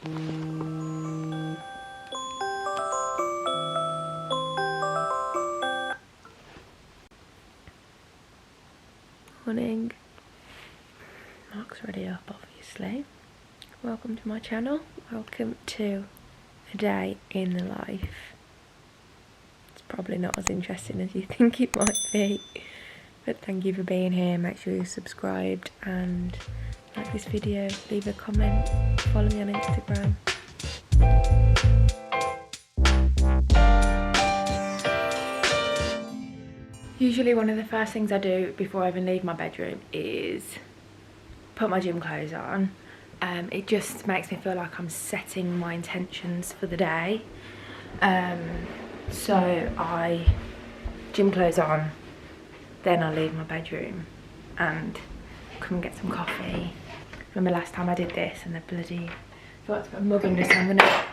Morning. Mark's already up, obviously. Welcome to my channel. Welcome to a day in the life. It's probably not as interesting as you think it might be, but thank you for being here. Make sure you're subscribed and like this video, leave a comment, follow me on Instagram. Usually one of the first things I do before I even leave my bedroom is put my gym clothes on. It just makes me feel like I'm setting my intentions for the day. So I gym clothes on, then I leave my bedroom and come and get some coffee. Remember last time I did this and the bloody forgot to put a mug under, so I'm gonna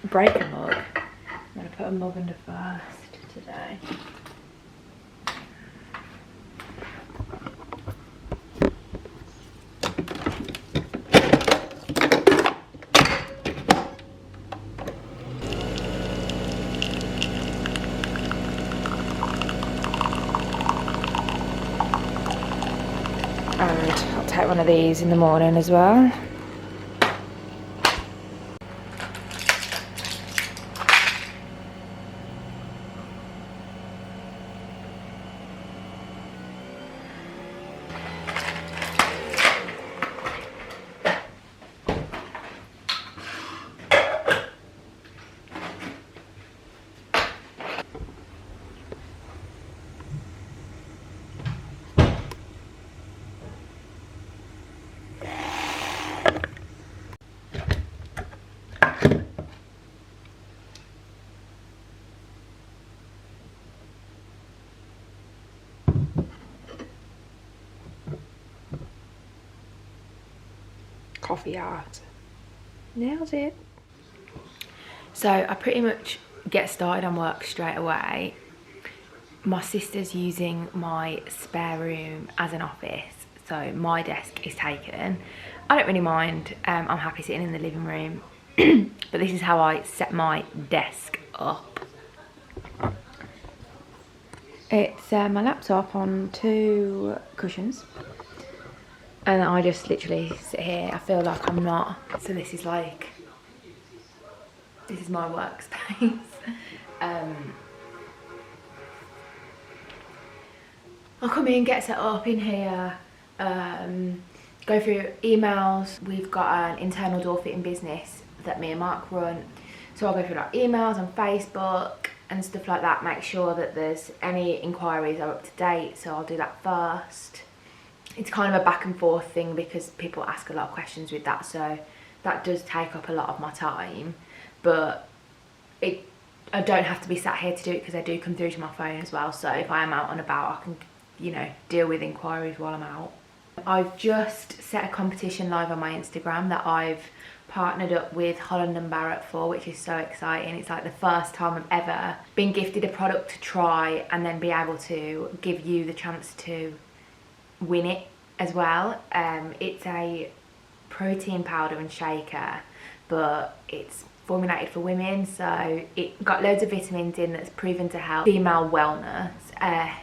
break a mug. I'm gonna put a mug under first today. And I'll take one of these in the morning as well. Coffee art. Nailed it. So I pretty much get started on work straight away. My sister's using my spare room as an office, so my desk is taken. I don't really mind. I'm happy sitting in the living room, but this is how I set my desk up. It's my laptop on 2 cushions. And I just literally sit here. I feel like I'm not. So this is my workspace. I'll come in, get set up in here, go through emails. We've got an internal door fitting business that me and Mark run. So I'll go through like emails on Facebook and stuff like that, make sure that there's any inquiries are up to date. So I'll do that first. It's kind of a back and forth thing because people ask a lot of questions with that, so that does take up a lot of my time, but I don't have to be sat here to do it because I do come through to my phone as well. So if I am out and about, I can, you know, deal with inquiries while I'm out. I've just set a competition live on my Instagram that I've partnered up with Holland & Barrett for, which is so exciting. It's like the first time I've ever been gifted a product to try and then be able to give you the chance to win it as well. It's a protein powder and shaker, but it's formulated for women, so it got loads of vitamins in that's proven to help female wellness,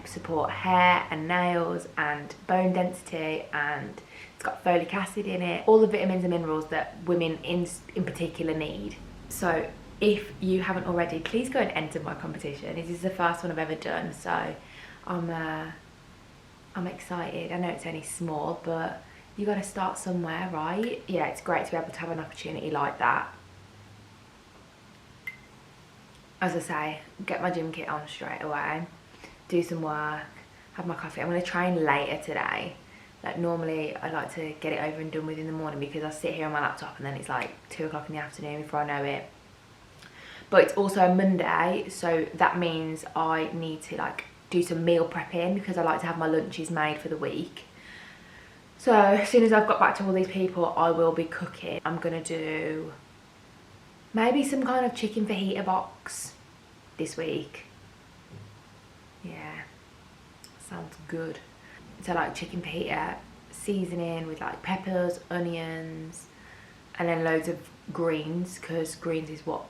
support hair and nails and bone density, and it's got folic acid in it, all the vitamins and minerals that women in particular need. So if you haven't already, please go and enter my competition. This is the first one I've ever done, so I'm excited. I know it's only small, but you got to start somewhere, right? Yeah, it's great to be able to have an opportunity like that. As I say, get my gym kit on straight away, do some work, have my coffee. I'm going to train later today. Like normally I like to get it over and done with in the morning because I sit here on my laptop and then it's like 2 o'clock in the afternoon before I know it. But it's also a Monday, so that means I need to like do some meal prepping because I like to have my lunches made for the week. So as soon as I've got back to all these people, I will be cooking. I'm gonna do maybe some kind of chicken fajita box this week. Yeah, sounds good. So like chicken fajita seasoning with like peppers, onions, and then loads of greens, because greens is what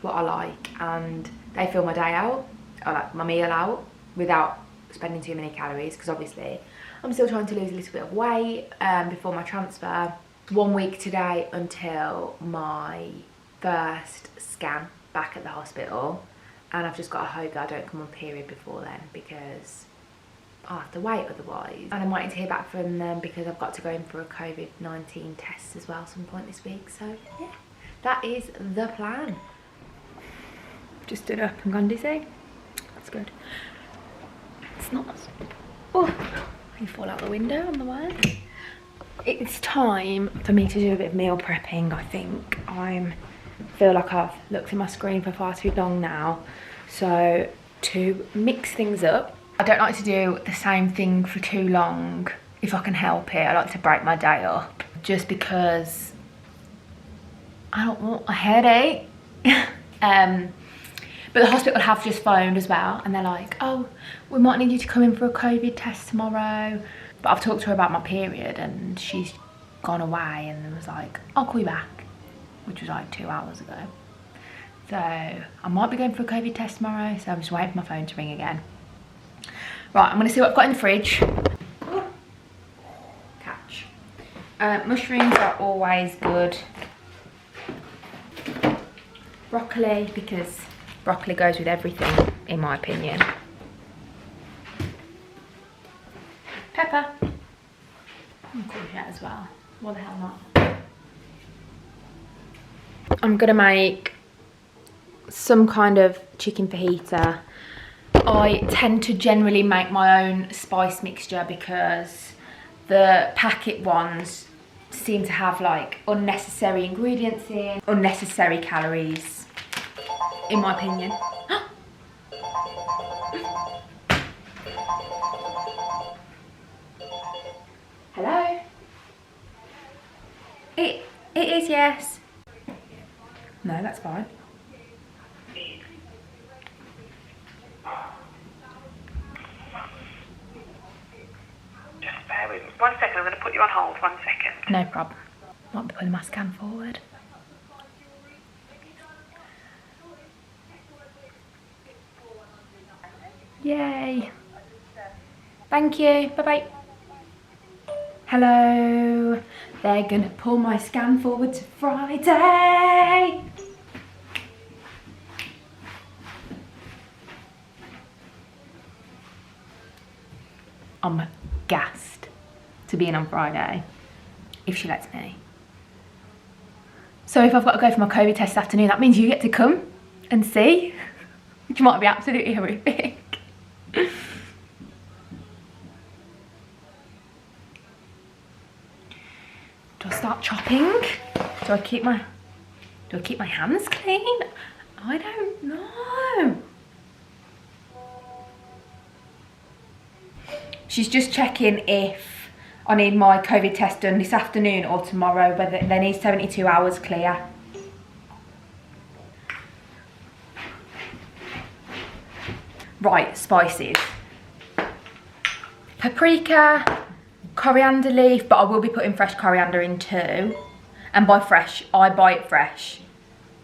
I like, and they fill my day out, or like my meal out, without spending too many calories, because obviously I'm still trying to lose a little bit of weight before my transfer. 1 week today until my first scan back at the hospital, and I've just got to hope that I don't come on period before then, because I'll have to wait otherwise. And I'm waiting to hear back from them because I've got to go in for a COVID-19 test as well some point this week. So yeah, that is the plan. Just stood up and gone dizzy. That's good. It's not. Oh, you fall out the window on the way. It's time for me to do a bit of meal prepping, I think. I feel like I've looked at my screen for far too long now. So to mix things up, I don't like to do the same thing for too long if I can help it. I like to break my day up just because I don't want a headache. But the hospital have just phoned as well, and they're like, oh, we might need you to come in for a COVID test tomorrow. But I've talked to her about my period, and she's gone away and was like, I'll call you back, which was like 2 hours ago. So I might be going for a COVID test tomorrow, so I'm just waiting for my phone to ring again. Right, I'm gonna see what I've got in the fridge. Ooh. Catch. Mushrooms are always good. Broccoli, because broccoli goes with everything, in my opinion. Pepper. And courgette as well. What the hell not? I'm gonna make some kind of chicken fajita. I tend to generally make my own spice mixture because the packet ones seem to have like unnecessary ingredients in, unnecessary calories, in my opinion. Hello? It is, yes. No, that's fine. Just bear with me. 1 second, I'm going to put you on hold. 1 second. No problem. Might be putting my scan forward. Yay. Thank you. Bye-bye. Hello. They're gonna pull my scan forward to Friday. I'm gassed to be in on Friday, if she lets me. So if I've got to go for my COVID test this afternoon, that means you get to come and see, which might be absolutely horrific. Do I start chopping? Do I keep my hands clean? I don't know. She's just checking if I need my COVID test done this afternoon or tomorrow, whether they need 72 hours clear. Right, spices. Paprika, coriander leaf, but I will be putting fresh coriander in too. And by fresh, I buy it fresh.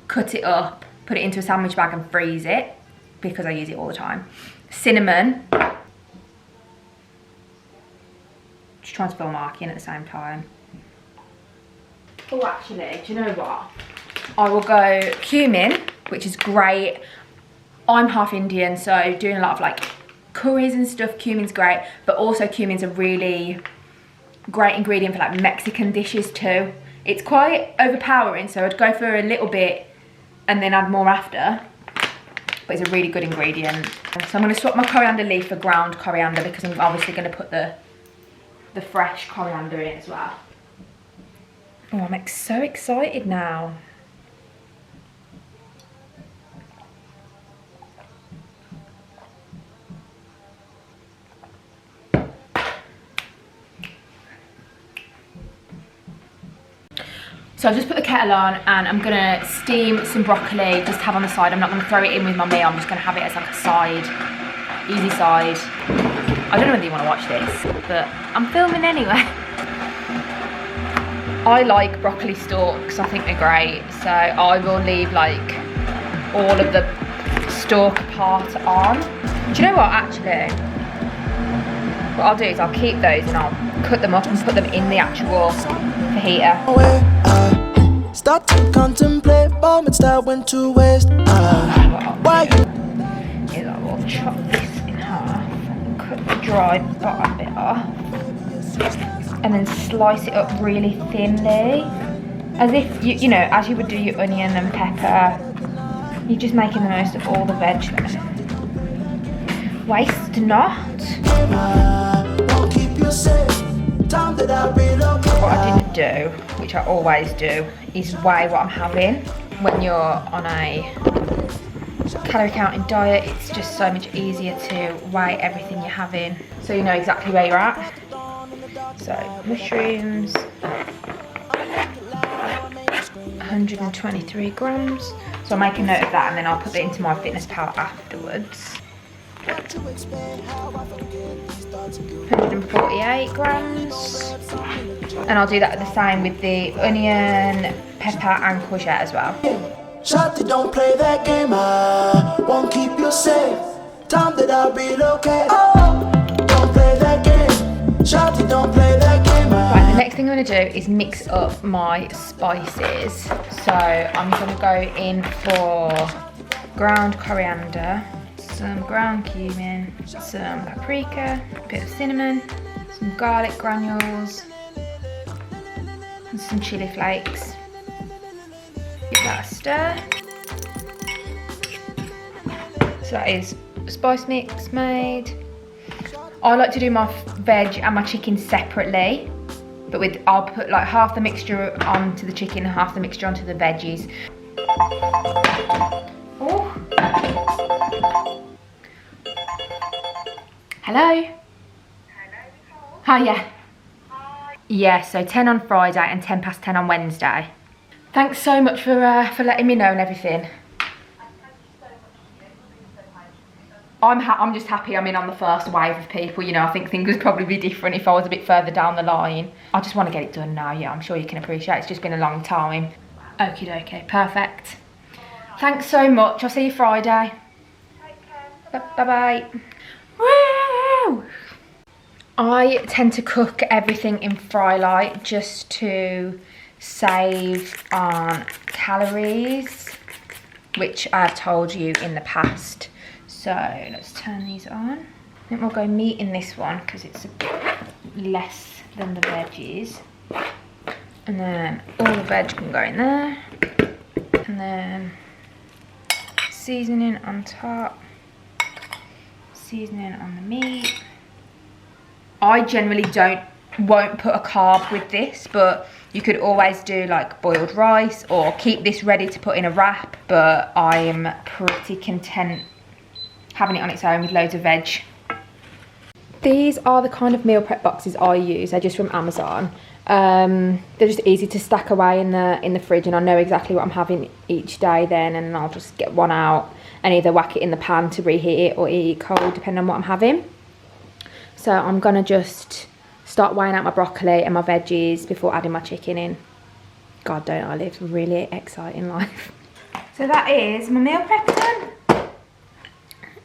Cut it up, put it into a sandwich bag and freeze it, because I use it all the time. Cinnamon. Just trying to fill marking at the same time. Oh, actually, do you know what? I will go cumin, which is great. I'm half Indian, so doing a lot of like curries and stuff, cumin's great, but also cumin's a really great ingredient for like Mexican dishes too. It's quite overpowering, so I'd go for a little bit and then add more after, but it's a really good ingredient. So I'm going to swap my coriander leaf for ground coriander, because I'm obviously going to put the fresh coriander in as well. Oh, I'm so excited now. So I've just put the kettle on and I'm gonna steam some broccoli, just have on the side. I'm not gonna throw it in with my meal, I'm just gonna have it as like a side, easy side. I don't know whether you wanna watch this, but I'm filming anyway. I like broccoli stalks, I think they're great, so I will leave like all of the stalk part on. Do you know what, actually? What I'll do is I'll keep those and I'll cut them up and put them in the actual fajita. Start to contemplate moments that went to waste. Why you? Is I will chop this in half and cut the dry bottom bit off, and then slice it up really thinly, as if you know, as you would do your onion and pepper. You're just making the most of all the veg then. Waste not. What I didn't do, which I always do, is weigh what I'm having. When you're on a calorie counting diet, it's just so much easier to weigh everything you're having, so you know exactly where you're at. So mushrooms, 123 grams. So I'll make a note of that and then I'll put it into my fitness pal afterwards. 148 grams. And I'll do that the same with the onion, pepper and courgette as well. Shawty, don't play that game, I won't keep you safe. Time that I'll be okay. Oh, don't play that game. Shawty, don't play that game. Right, the next thing I'm going to do is mix up my spices. So I'm going to go in for ground coriander, some ground cumin, some paprika, a bit of cinnamon, some garlic granules, and some chili flakes. Give that a stir. So that is a spice mix made. I like to do my veg and my chicken separately, but I'll put like half the mixture onto the chicken and half the mixture onto the veggies. Oh. Hello? Hi, yeah. Yeah, so 10 on Friday and 10 past 10 on Wednesday. Thanks so much for letting me know and everything. I'm just happy I'm in on the first wave of people, you know. I think things would probably be different if I was a bit further down the line. I just want to get it done now, yeah, I'm sure you can appreciate it's just been a long time. Okie dokie, perfect. Thanks so much, I'll see you Friday. Bye-bye. Woo! I tend to cook everything in fry light just to save on calories, which I've told you in the past. So let's turn these on. I think we'll go meat in this one because it's a bit less than the veggies. And then all the veg can go in there. And then seasoning on top. Seasoning on the meat. I generally won't put a carb with this, but you could always do like boiled rice or keep this ready to put in a wrap, but I'm pretty content having it on its own with loads of veg. These are the kind of meal prep boxes I use. They're just from Amazon. They're just easy to stack away in the fridge, and I know exactly what I'm having each day then, and I'll just get one out and either whack it in the pan to reheat it or eat it cold depending on what I'm having. So I'm gonna just start weighing out my broccoli and my veggies before adding my chicken in. God, don't I live a really exciting life. So that is my meal prep done.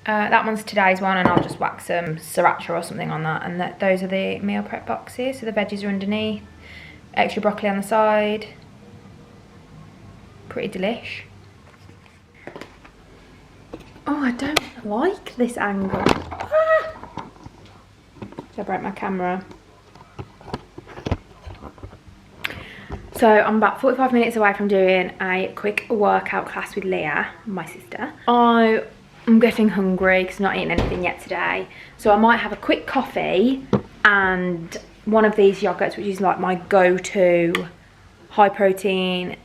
That one's today's one, and I'll just whack some sriracha or something on that, and those are the meal prep boxes. So the veggies are underneath, extra broccoli on the side. Pretty delish. Oh, I don't like this angle. Ah! I broke my camera. So I'm about 45 minutes away from doing a quick workout class with Leah, my sister. I'm getting hungry because I've not eaten anything yet today. So I might have a quick coffee and one of these yogurts, which is like my go-to high protein,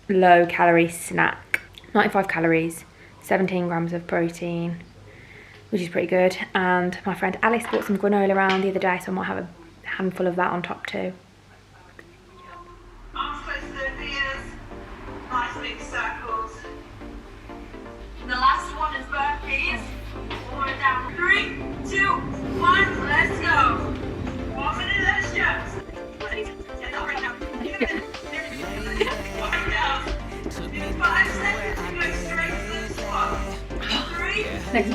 low calorie snack. 95 calories, 17 grams of protein, which is pretty good. And my friend Alice bought some granola around the other day, so I might have a handful of that on top too. Arms close to their ears. Nice big circles. And the last one is burpees. One more down. 3, 2, 1, let's go. 1 minute, let's jump. Get that right now. Walk down. In 5 seconds, you go straight to the squat. 3, 2,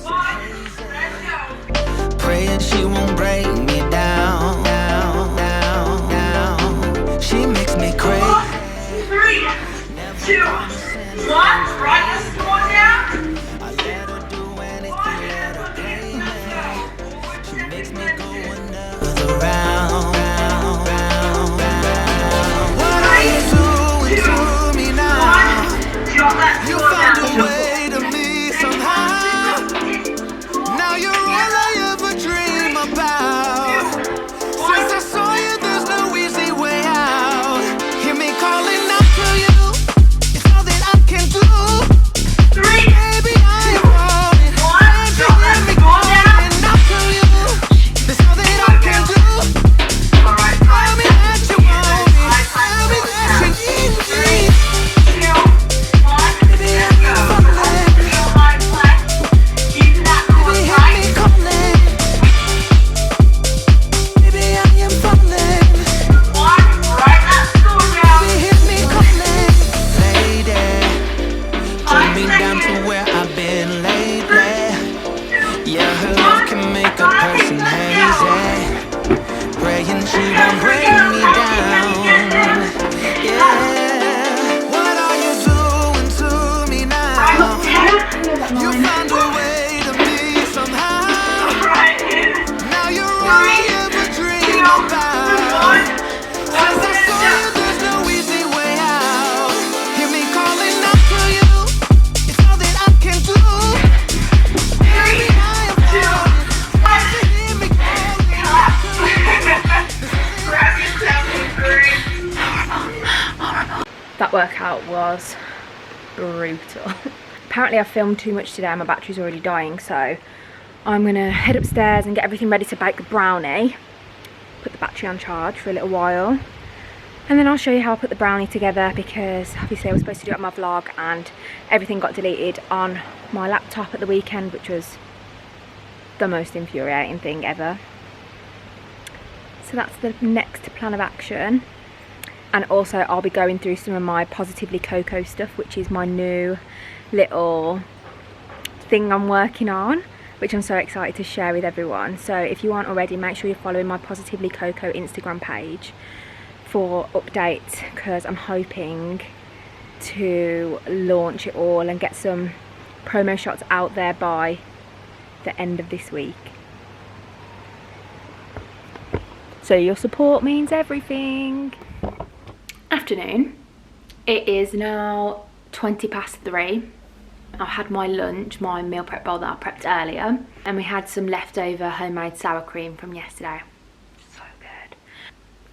1, let's go. Praying she won't break me down, down, down, down. She makes me crazy. 3, 2, 1. Right, let's squat down. I let her do anything, let her pay me. She makes me go another round, round, round, round. What are you doing to me now? You found a way to me somehow. Now you're all I ever dream about. Since I saw you, there's no easy way out. Hear me calling out to you. It's all that I can do. 3, Baby, I want it. 1. Can't you hear me calling out to you? It's all that I can do. Alright, Tell me that you want it. Tell me that you need me. 2, 1, let's go. Feel my play. Keep that core Baby, hear tight. me calling. Baby, I am falling. 1, right, let's go down. Baby, hear me calling. Lady, take me down to where I've been lately. Yeah, her love can make a person hazy. Praying she won't break me down. Yeah, what are you doing to me now? You found a way to me somehow. Right here. Now you're all I ever dream about. Since I saw you, there's no easy way out. Hear me calling out to you. It's all that I can do. Baby, I am falling. Hear me calling out to you. Grab yourself and breathe. That workout was brutal. Apparently I filmed too much today and my battery's already dying, so I'm gonna head upstairs and get everything ready to bake the brownie. Put the battery on charge for a little while. And then I'll show you how I put the brownie together, because obviously I was supposed to do it on my vlog and everything got deleted on my laptop at the weekend, which was the most infuriating thing ever. So that's the next plan of action. And also I'll be going through some of my Positively Cocoa stuff, which is my new little thing I'm working on, which I'm so excited to share with everyone. So if you aren't already, make sure you're following my Positively Cocoa Instagram page for updates, because I'm hoping to launch it all and get some promo shots out there by the end of this week. So your support means everything. Afternoon. It is now 3:20. I've had my lunch, my meal prep bowl that I prepped earlier, and we had some leftover homemade sour cream from yesterday. So good.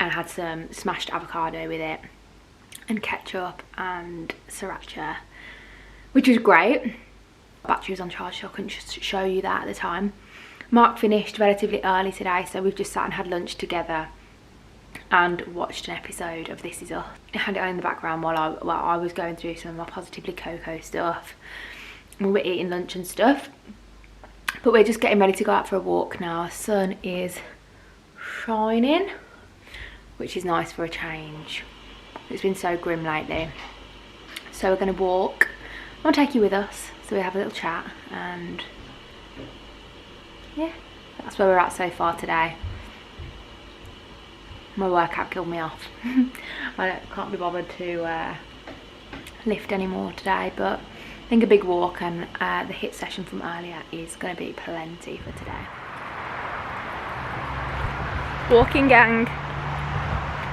And I had some smashed avocado with it, and ketchup and sriracha, which was great. Battery was on charge, so I couldn't just show you that at the time. Mark finished relatively early today, so we've just sat and had lunch together and watched an episode of This Is Us. I had it on in the background while I was going through some of my Positively Cocoa stuff. We were eating lunch and stuff, but we're just getting ready to go out for a walk now. The sun is shining, which is nice for a change. It's been so grim lately. So we're going to walk. I'll take you with us, so we have a little chat, and yeah, that's where we're at so far today. My workout killed me off. I can't be bothered to lift anymore today, but I think a big walk and the HIIT session from earlier is going to be plenty for today. Walking gang.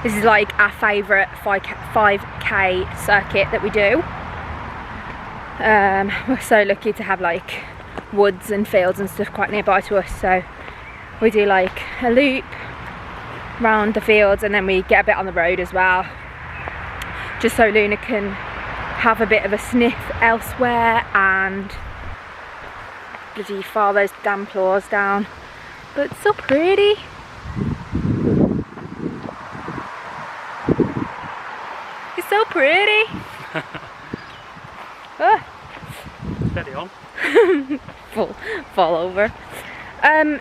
This is like our favourite 5k circuit that we do. We're so lucky to have like woods and fields and stuff quite nearby to us, so we do like a loop round the fields and then we get a bit on the road as well, just so Lunar can have a bit of a sniff elsewhere and bloody file those damn claws down. But it's so pretty. It's so pretty. Oh. Steady on. fall over.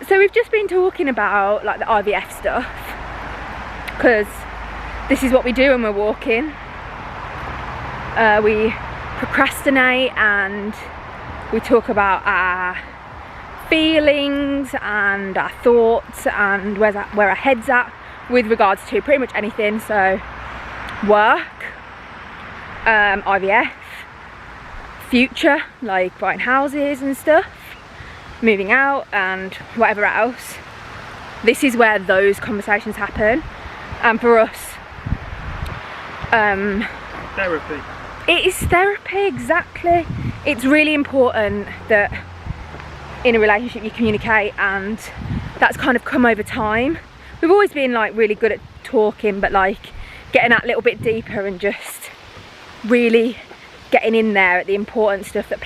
So we've just been talking about like the IVF stuff, because this is what we do when we're walking. We procrastinate and we talk about our feelings and our thoughts and where our head's at with regards to pretty much anything. So work, IVF, future, like buying houses and stuff, moving out and whatever else. This is where those conversations happen. And for us, therapy. It is therapy, exactly. It's really important that in a relationship you communicate, and that's kind of come over time. We've always been like really good at talking, but like getting that little bit deeper and just really getting in there at the important stuff that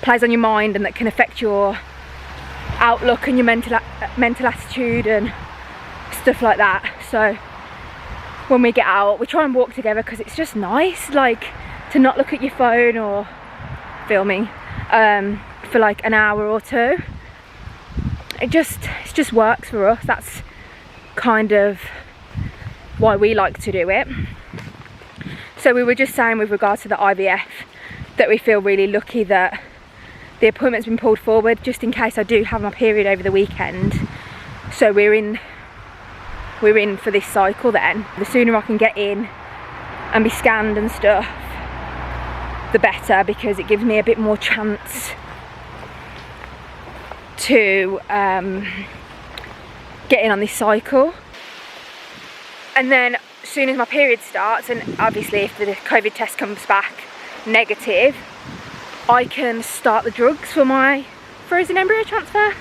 plays on your mind and that can affect your outlook and your mental attitude and stuff like that. So when we get out, we try and walk together because it's just nice, like, to not look at your phone or filming for like an hour or two. It just works for us. That's kind of why we like to do it. So we were just saying with regards to the IVF that we feel really lucky that the appointment's been pulled forward just in case I do have my period over the weekend. So we're in for this cycle then. The sooner I can get in and be scanned and stuff, the better, because it gives me a bit more chance to get in on this cycle. And then as soon as my period starts, and obviously if the COVID test comes back negative, I can start the drugs for my frozen embryo transfer,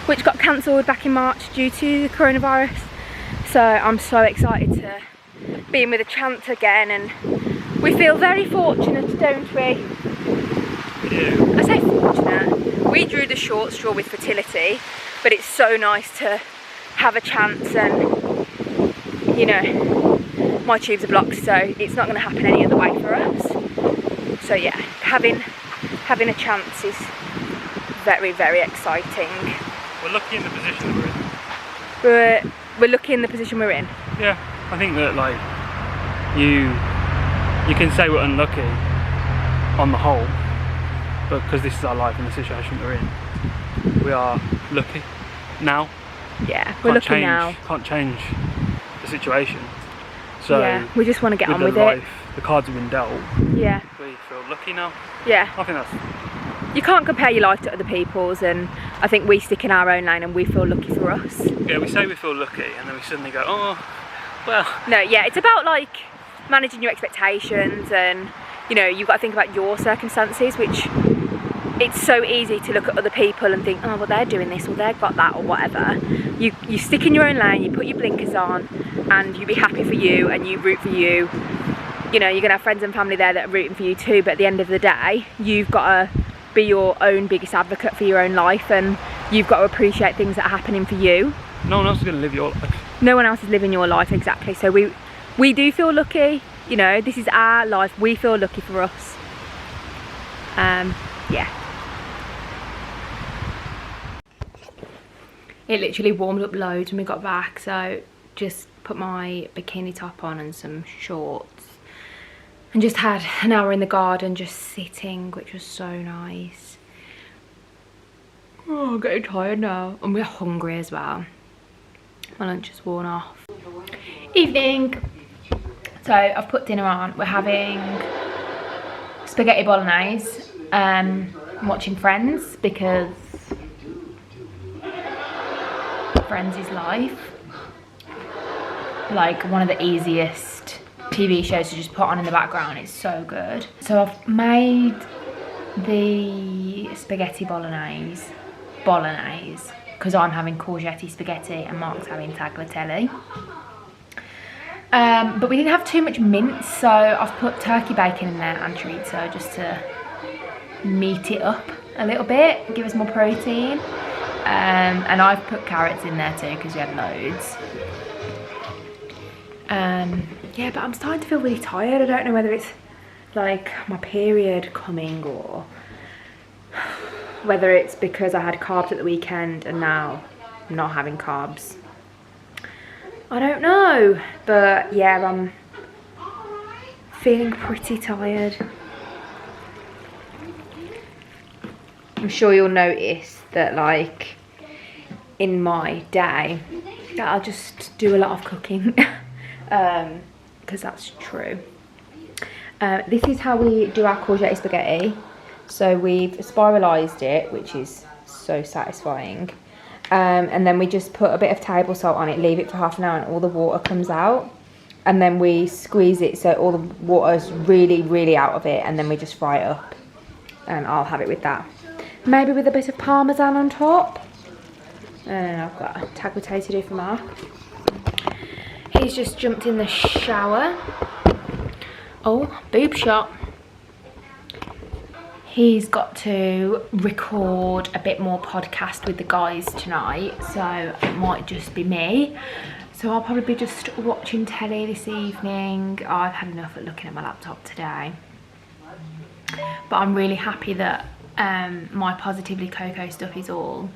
which got cancelled back in March due to the coronavirus. So I'm so excited to be in with a chance again, and we feel very fortunate, don't we? We do. I say fortunate. We drew the short straw with fertility, but it's so nice to have a chance, and you know, my tubes are blocked, so it's not going to happen any other way for us. So yeah, having a chance is very, very exciting. We're lucky in the position that we're in. We're lucky in the position we're in. Yeah, I think that like you can say we're unlucky on the whole, but because this is our life and the situation we're in, we are lucky now. Yeah, we're lucky now. Can't change the situation. So yeah, we just want to get on with it. it. The cards have been dealt. Yeah. We feel lucky now. Yeah. I think that's... You can't compare your life to other people's, and I think we stick in our own lane and we feel lucky for us. Yeah, we say we feel lucky and then we suddenly go, oh, well. No, yeah, it's about like managing your expectations, and you know, you've got to think about your circumstances, which it's so easy to look at other people and think, oh, well, they're doing this or they've got that or whatever. You stick in your own lane, you put your blinkers on, and you be happy for you and you root for you. You know, you're going to have friends and family there that are rooting for you too, but at the end of the day, you've got to be your own biggest advocate for your own life, and you've got to appreciate things that are happening for you. No one else is going to live your life. No one else is living your life, exactly. So we do feel lucky, you know, this is our life, we feel lucky for us. Yeah. It literally warmed up loads when we got back, so just put my bikini top on and some shorts and just had an hour in the garden just sitting, which was so nice. Oh, I'm getting tired now, and we're hungry as well. My lunch is worn off. Evening. So I've put dinner on. We're having spaghetti bolognese. I'm watching Friends because Friends is life. Like one of the easiest TV shows to just put on in the background. It's so good. So I've made the spaghetti bolognese because I'm having courgette spaghetti and Mark's having tagliatelle. But we didn't have too much mince, so I've put turkey bacon in there and chorizo just to meat it up a little bit, give us more protein. And I've put carrots in there too because we had loads. Yeah, but I'm starting to feel really tired. I don't know whether it's like my period coming or whether it's because I had carbs at the weekend and now I'm not having carbs. I don't know, but yeah, I'm feeling pretty tired. I'm sure you'll notice that, like, in my day, that I'll just do a lot of cooking, because that's true. This is how we do our courgette spaghetti. So we've spiralised it, which is so satisfying. And then we just put a bit of table salt on it, leave it for half an hour, and all the water comes out. And then we squeeze it so all the water's really, really out of it, and then we just fry it up. And I'll have it with that. Maybe with a bit of parmesan on top. And I've got a tagliatelle to do for Mark. He's just jumped in the shower. Oh, boob shot. He's got to record a bit more podcast with the guys tonight, so it might just be me. So I'll probably be just watching telly this evening. I've had enough of looking at my laptop today. But I'm really happy that my Positively Coco stuff is all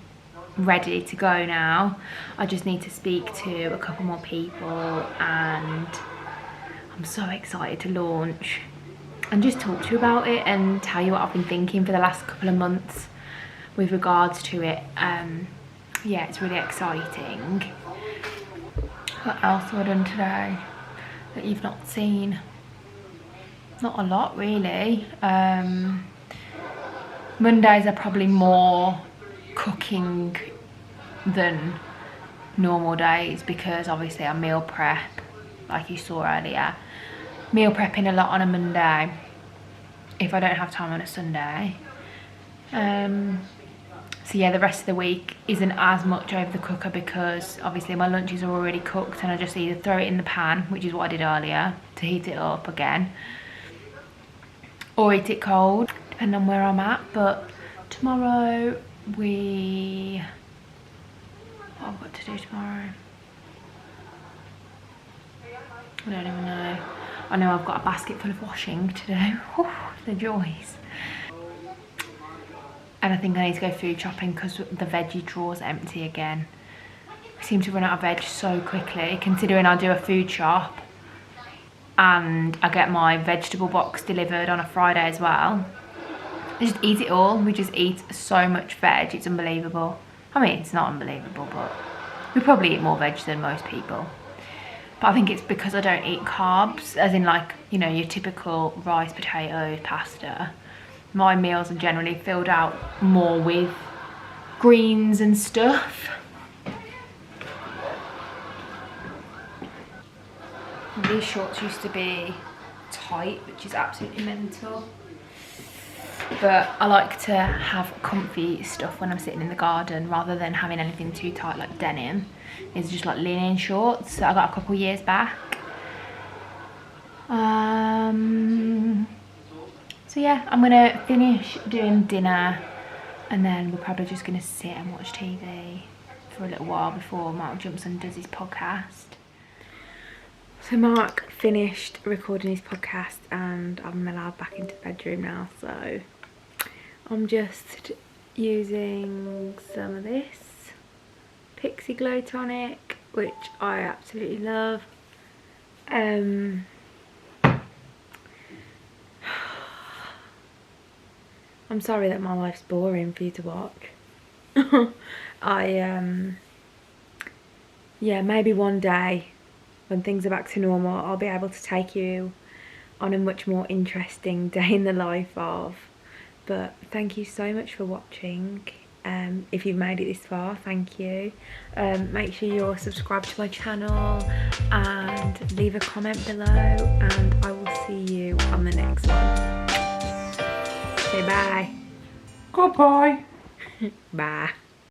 ready to go now. I just need to speak to a couple more people, and I'm so excited to launch and just talk to you about it and tell you what I've been thinking for the last couple of months with regards to it. Yeah, it's really exciting. What else have I done today that you've not seen? Not a lot, really. Mondays are probably more cooking than normal days, because obviously I meal prep, like you saw earlier. Meal prepping a lot on a Monday if I don't have time on a Sunday. So yeah, the rest of the week isn't as much over the cooker, because obviously my lunches are already cooked and I just either throw it in the pan, which is what I did earlier, to heat it up again, or eat it cold, depending on where I'm at. But tomorrow what I've got to do tomorrow, I don't even know. I know I've got a basket full of washing to do. The joys. And I think I need to go food shopping because the veggie drawer's empty again. I seem to run out of veg so quickly, considering I do a food shop and I get my vegetable box delivered on a Friday as well. I just eat it all. We just eat so much veg, it's unbelievable. I mean, it's not unbelievable, but we probably eat more veg than most people. But I think it's because I don't eat carbs, as in, like, you know, your typical rice, potatoes, pasta. My meals are generally filled out more with greens and stuff. These shorts used to be tight, which is absolutely mental. But I like to have comfy stuff when I'm sitting in the garden, rather than having anything too tight like denim. It's just like linen shorts that I got a couple years back. So yeah, I'm gonna finish doing dinner, and then we're probably just gonna sit and watch TV for a little while before Mark jumps and does his podcast. So Mark finished recording his podcast and I'm allowed back into the bedroom now, so I'm just using some of this Pixie Glow Tonic, which I absolutely love. I'm sorry that my life's boring for you to watch. Yeah, maybe one day when things are back to normal, I'll be able to take you on a much more interesting day in the life of. But thank you so much for watching. If you've made it this far, thank you. Make sure you're subscribed to my channel and leave a comment below, and I will see you on the next one. Say bye. Goodbye. Bye.